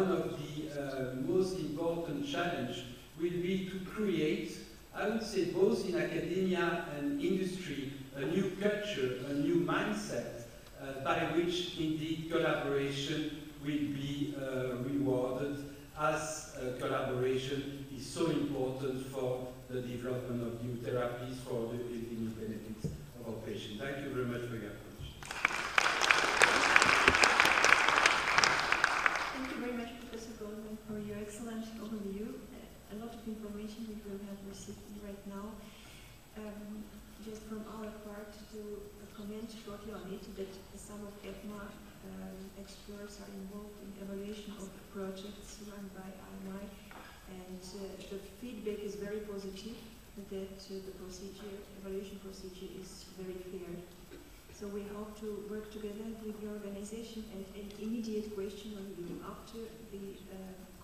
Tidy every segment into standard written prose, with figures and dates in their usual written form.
one of the most important challenges will be to create, I would say, both in academia and industry, a new culture, a new mindset by which indeed collaboration will be rewarded, as collaboration is so important for the development of new therapies, for the new benefits of our patients. Thank you very much for your attention. Thank you very much, Professor Goldman, for your excellent overview. A lot of information we will have received right now. Just from our part to comment shortly on it, that some of EPMA experts are involved in evaluation of projects run by IMI, and the feedback is very positive, that the evaluation procedure is very fair. So we hope to work together with your organization, and an immediate question on you after the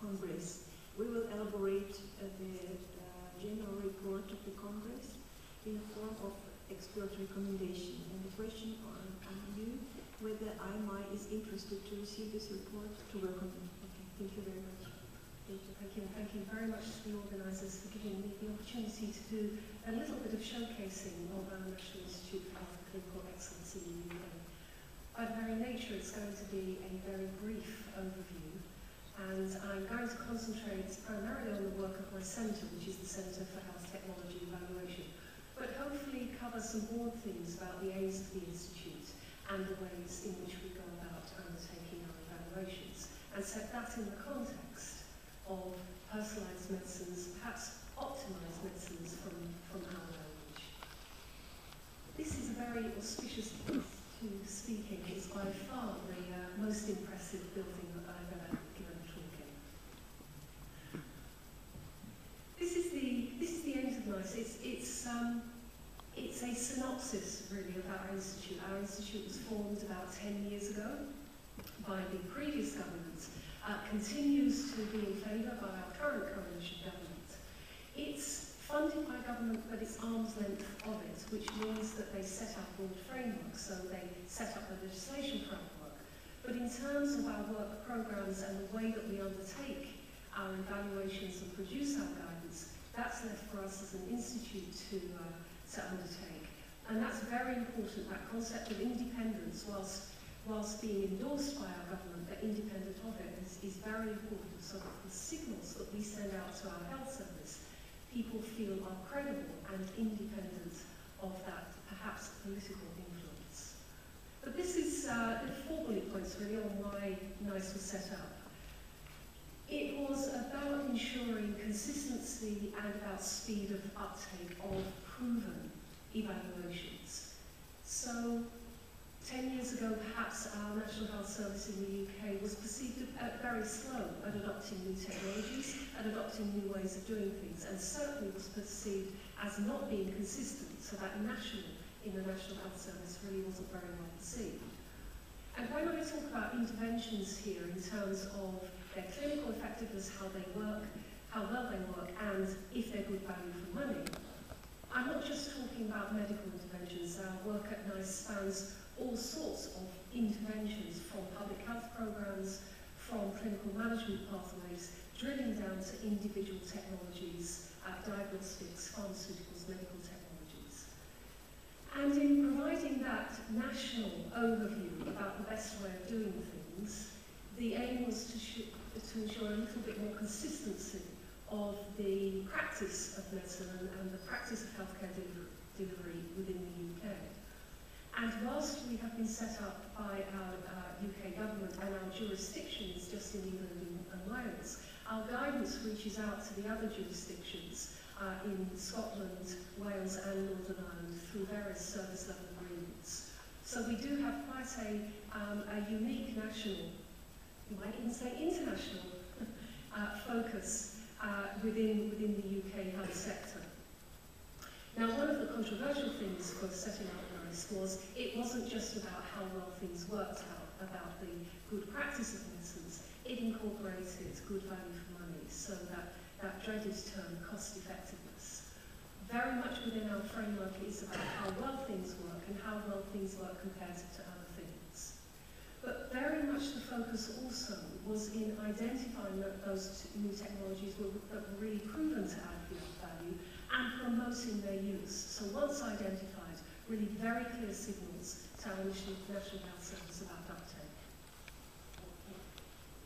Congress. We will elaborate the general report of the Congress in the form of expert recommendation. And the question on you, whether IMI is interested to receive this report to work on it. Okay, thank you very much. Thank you. Thank you very much to the organisers for giving me the opportunity to do a little bit of showcasing of our National Institute for Health and Clinical Excellence in the UK. By very nature, it's going to be a very brief overview, and I'm going to concentrate primarily on the work of my centre, which is the Centre for Health Technology Evaluation, but hopefully cover some broad themes about the aims of the Institute and the ways in which we go about undertaking our evaluations, and set that in the context of personalised medicines, perhaps optimised medicines from our language. This is a very auspicious place to speak in. It's by far the most impressive building that I've ever given a talk in. This is the end of nice. It's a synopsis, really, of our institute. Our institute was formed about 10 years ago by the previous government, continues to be in favour by our current coalition government. It's funded by government, but it's arm's length of it, which means that they set up broad frameworks, so they set up the legislation framework. But in terms of our work programmes and the way that we undertake our evaluations and produce our guidance, that's left for us as an institute to undertake. And that's very important, that concept of independence, whilst being endorsed by our government, that independent of it is very important, so that the signals that we send out to our health service, people feel are credible and independent of that perhaps political influence. But this is 4 bullet points really on why NICE was set up. It was about ensuring consistency and about speed of uptake of proven evaluations. So 10 years ago, perhaps our National Health Service in the UK was perceived very slow at adopting new technologies, at adopting new ways of doing things, and certainly was perceived as not being consistent, so that national in the National Health Service really wasn't very well perceived. And when I talk about interventions here in terms of their clinical effectiveness, how they work, how well they work, and if they're good value for money, I'm not just talking about medical interventions. Our work at NICE spans all sorts of interventions, from public health programmes, from clinical management pathways, drilling down to individual technologies, diagnostics, pharmaceuticals, medical technologies. And in providing that national overview about the best way of doing things, the aim was to ensure a little bit more consistency of the practice of medicine and the practice of healthcare delivery within the UK. And whilst we have been set up by our UK government and our jurisdictions just in England and Wales, our guidance reaches out to the other jurisdictions in Scotland, Wales and Northern Ireland through various service level agreements. So we do have quite a unique national, you might even say international, focus within the UK health sector. Now, one of the controversial things for setting up NICE was it wasn't just about how well things worked out, about the good practice of medicines. It incorporated good value for money, so that dreaded term, cost effectiveness. Very much within our framework is about how well things work and how well things work compared to other things. But very much the focus also was in identifying that those new technologies that were really proven to add value and promoting their use. So once identified, really very clear signals to our National Health Service about uptake.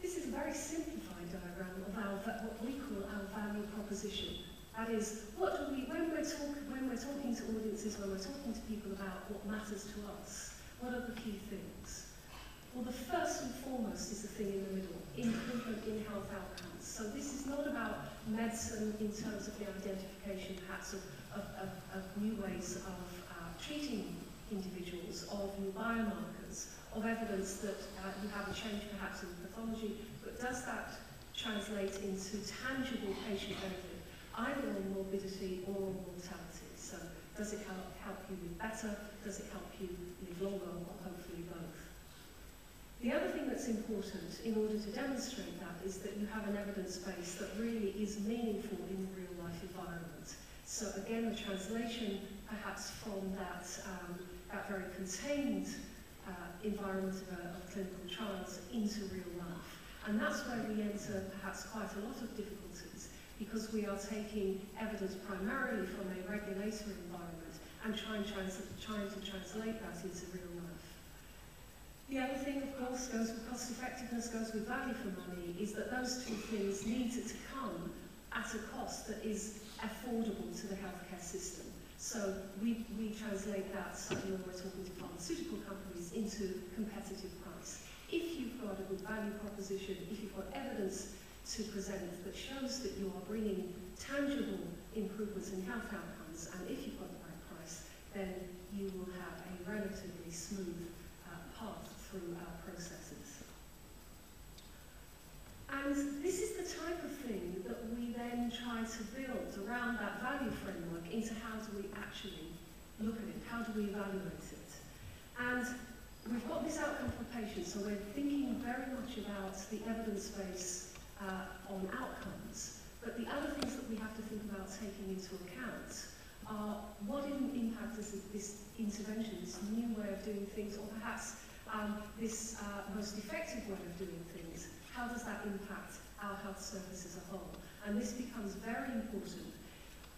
This is a very simplified diagram of what we call our value proposition. That is, what do we, when we're talking to audiences, when we're talking to people about what matters to us, what are the key things? Well, the first and foremost is the thing in the middle, improvement in health outcomes. So this is not about medicine in terms of the identification perhaps of new ways of treating individuals, of new biomarkers, of evidence that you have a change perhaps in pathology, but does that translate into tangible patient benefit, either on morbidity or on mortality? So does it help you live better? Does it help you live longer, or hopefully both? The other thing that's important in order to demonstrate that is that you have an evidence base that really is meaningful in the real life environment. So again, the translation perhaps from that, that very contained environment of clinical trials into real life. And that's where we enter perhaps quite a lot of difficulties, because we are taking evidence primarily from a regulatory environment and trying to translate that into real life. The other thing, of course, goes with cost effectiveness, goes with value for money, is that those two things need to come at a cost that is affordable to the healthcare system. So we translate that, when we're talking to pharmaceutical companies, into competitive price. If you've got a good value proposition, if you've got evidence to present that shows that you are bringing tangible improvements in health outcomes, and if you've got the right price, then you will have a relatively smooth path through our processes. And this is the type of thing that we then try to build around that value framework into how do we actually look at it, how do we evaluate it. And we've got this outcome for patients, so we're thinking very much about the evidence base on outcomes, but the other things that we have to think about taking into account are what impact does this intervention, this new way of doing things, or perhaps this most effective way of doing things, how does that impact our health service as a whole? And this becomes very important,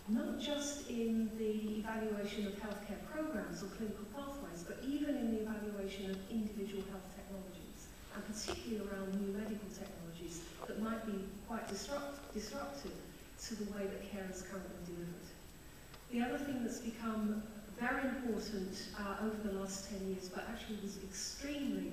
not just in the evaluation of healthcare programs or clinical pathways, but even in the evaluation of individual health technologies, and particularly around new medical technologies that might be quite disruptive to the way that care is currently delivered. The other thing that's become very important over the last 10 years, but actually was extremely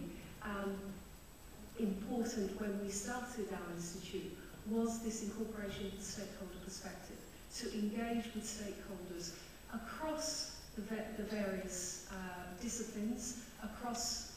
important when we started our institute, was this incorporation of the stakeholder perspective, to engage with stakeholders across the various disciplines, across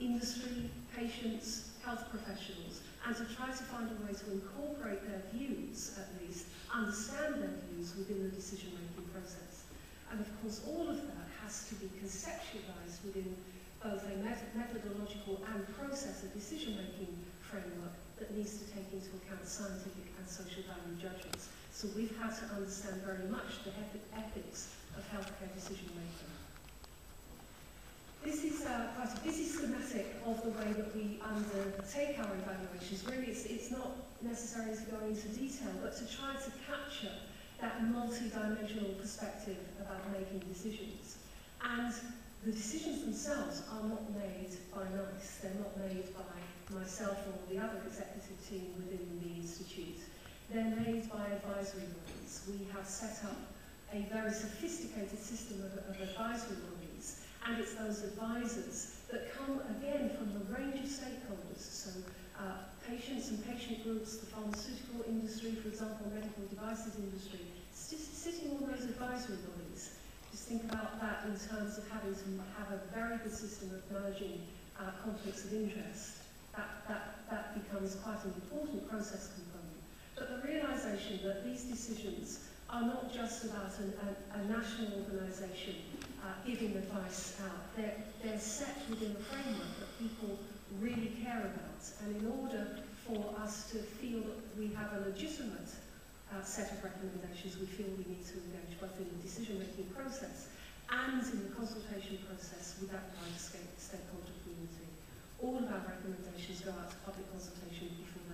industry, patients, health professionals, and to try to find a way to incorporate their views, at least, understand their views within the decision-making process. And of course, all of that has to be conceptualized within both a methodological and process of decision-making framework that needs to take into account scientific and social value judgments. So we've had to understand very much the ethics of healthcare decision-making. This is quite a busy schematic of the way that we undertake our evaluations. Really, it's not necessary to go into detail, but to try to capture that multi-dimensional perspective about making decisions. And the decisions themselves are not made by NICE. They're not made by myself or the other executive team within the Institute. They're made by advisory bodies. We have set up a very sophisticated system of advisory bodies, and it's those advisors that come again from the range of stakeholders. So patients and patient groups, the pharmaceutical industry, for example, medical devices industry, sitting on those advisory bodies. Just think about that in terms of having to have a very good system of managing conflicts of interest. That becomes quite an important process component. But the realization that these decisions are not just about a national organisation giving advice out. They're set within a framework that people really care about. And in order for us to feel that we have a legitimate set of recommendations, we feel we need to engage both in the decision-making process and in the consultation process with that wider stakeholder community. All of our recommendations go out to public consultation before